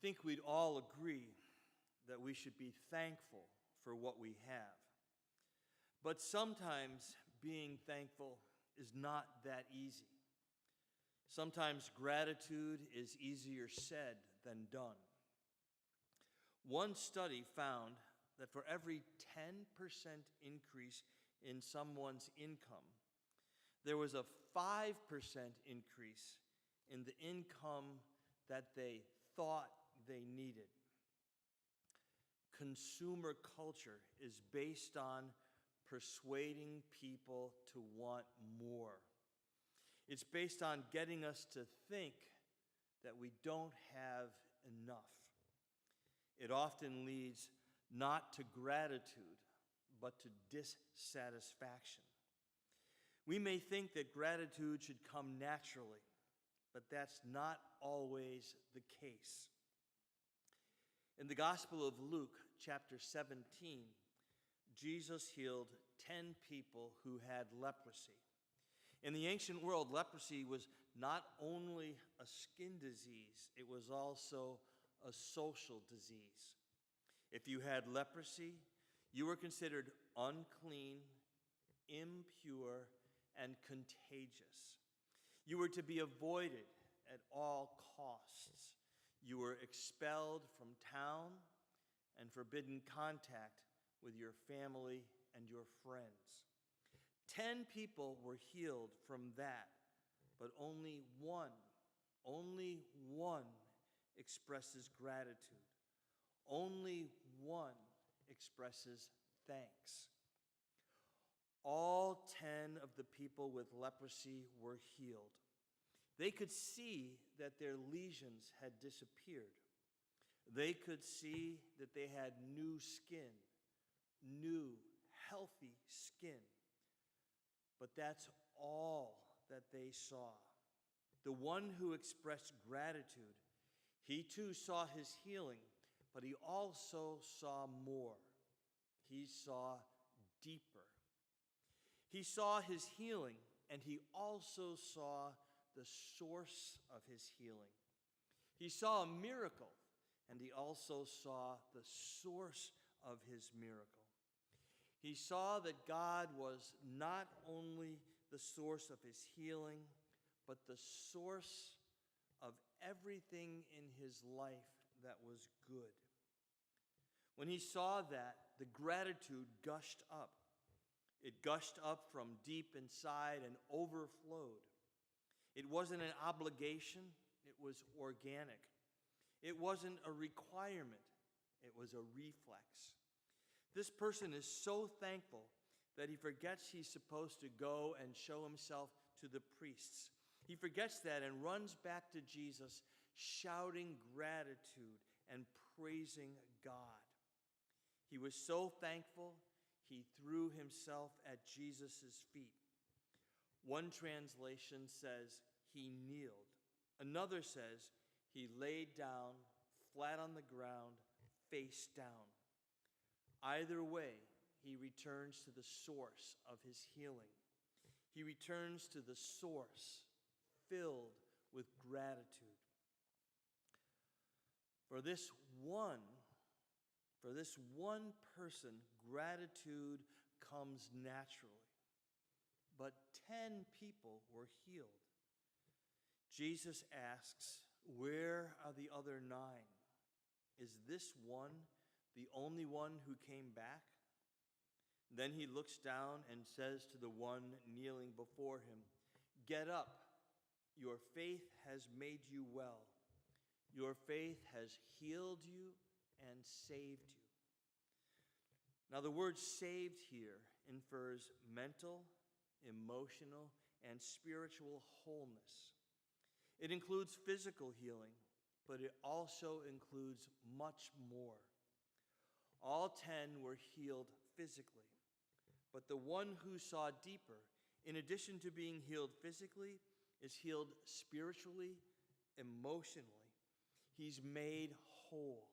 I think we'd all agree that we should be thankful for what we have. But sometimes being thankful is not that easy. Sometimes gratitude is easier said than done. One study found that for every 10% increase in someone's income, there was a 5% increase in the income that they thought they needed. Consumer culture is based on persuading people to want more. It's based on getting us to think that we don't have enough. It often leads not to gratitude, but to dissatisfaction. We may think that gratitude should come naturally, but that's not always the case. In the Gospel of Luke, chapter 17, Jesus healed 10 people who had leprosy. In the ancient world, leprosy was not only a skin disease, it was also a social disease. If you had leprosy, you were considered unclean, impure, and contagious. You were to be avoided at all costs. You were expelled from town and forbidden contact with your family and your friends. 10 people were healed from that, but only one expresses gratitude. Only one expresses thanks. All 10 of the people with leprosy were healed. They could see that their lesions had disappeared. They could see that they had new skin, new, healthy skin. But that's all that they saw. The one who expressed gratitude, he too saw his healing, but he also saw more. He saw deeper. He saw his healing, and he also saw the source of his healing. He saw a miracle, and he also saw the source of his miracle. He saw that God was not only the source of his healing, but the source of everything in his life that was good. When he saw that, the gratitude gushed up. It gushed up from deep inside and overflowed. It wasn't an obligation, it was organic. It wasn't a requirement, it was a reflex. This person is so thankful that he forgets he's supposed to go and show himself to the priests. He forgets that and runs back to Jesus, shouting gratitude and praising God. He was so thankful, he threw himself at Jesus' feet. One translation says he kneeled. Another says he laid down, flat on the ground, face down. Either way, he returns to the source of his healing. He returns to the source filled with gratitude. For this one person, gratitude comes naturally. But 10 people were healed. Jesus asks, "Where are the other 9? Is this one the only one who came back?" Then he looks down and says to the one kneeling before him, "Get up. Your faith has made you well. Your faith has healed you and saved you." Now, the word saved here infers mental, emotional, and spiritual wholeness. It includes physical healing, but it also includes much more. All 10 were healed physically, but the one who saw deeper, in addition to being healed physically, is healed spiritually, emotionally. He's made whole.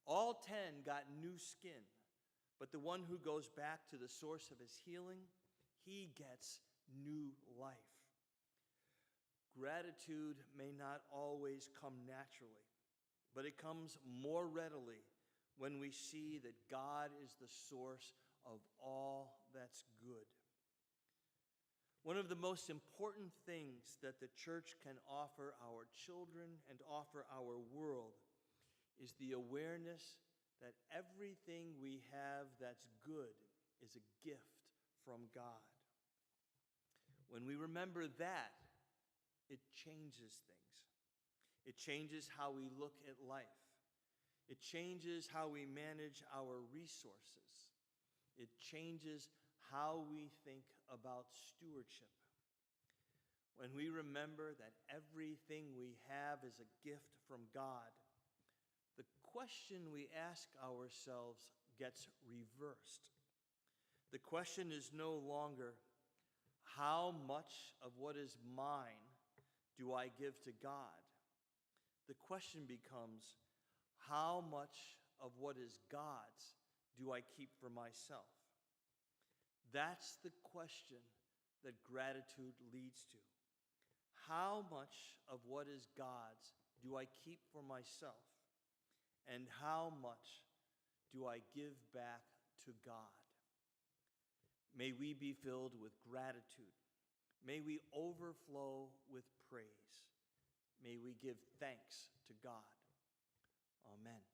All 10 got new skin, but the one who goes back to the source of his healing, he gets new life. Gratitude may not always come naturally. but it comes more readily when we see that God is the source of all that's good. One of the most important things that the church can offer our children and offer our world is the awareness that everything we have that's good is a gift from God. When we remember that, it changes things. It changes how we look at life. It changes how we manage our resources. It changes how we think about stewardship. When we remember that everything we have is a gift from God, the question we ask ourselves gets reversed. The question is no longer, how much of what is mine do I give to God? The question becomes, how much of what is God's do I keep for myself? That's the question that gratitude leads to. How much of what is God's do I keep for myself? And how much do I give back to God? May we be filled with gratitude. May we overflow with praise. May we give thanks to God. Amen.